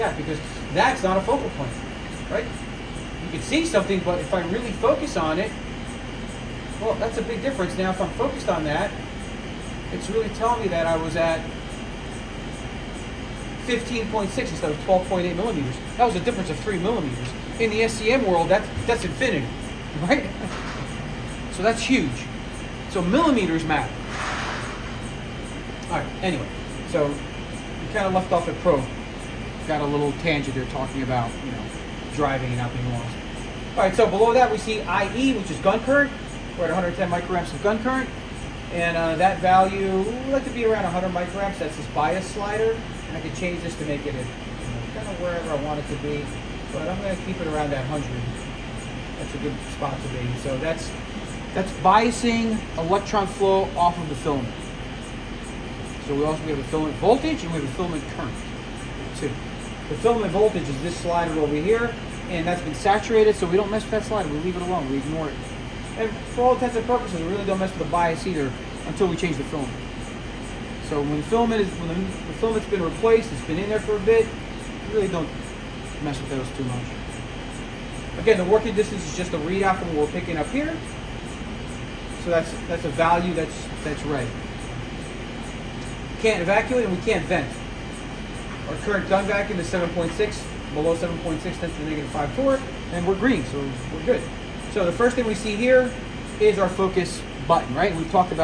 Yeah, because that's not a focal point, right? You can see something, but if I really focus on it, well, that's a big difference. Now, if I'm focused on that, it's really telling me that I was at 15.6 instead of 12.8 millimeters. That was a difference of 3 millimeters. In the SCM world, that's infinity, right? So that's huge. So millimeters matter. All right, anyway, so we kind of left off at probe. Got a little tangent there talking about, driving and not being lost. All right, so below that we see IE, which is gun current. We're at 110 microamps of gun current. And that value, we like to be around 100 microamps. That's this bias slider. And I can change this to make it kind of wherever I want it to be. But I'm going to keep it around that 100. That's a good spot to be. So that's biasing electron flow off of the filament. So we have a filament voltage and we have a filament current too. The filament voltage is this slider over here, and that's been saturated, so we don't mess with that slider. We leave it alone. We ignore it. And for all intents and purposes, we really don't mess with the bias either until we change the filament. So when the filament's been replaced, it's been in there for a bit, we really don't mess with those too much. Again, the working distance is just a readout from what we're picking up here. So that's a value that's read. We can't evacuate and we can't vent. Our current gun vacuum is 7.6, below 7.6 tends to negative 5 torque, and we're green, so we're good. So the first thing we see here is our focus button, right? We've talked about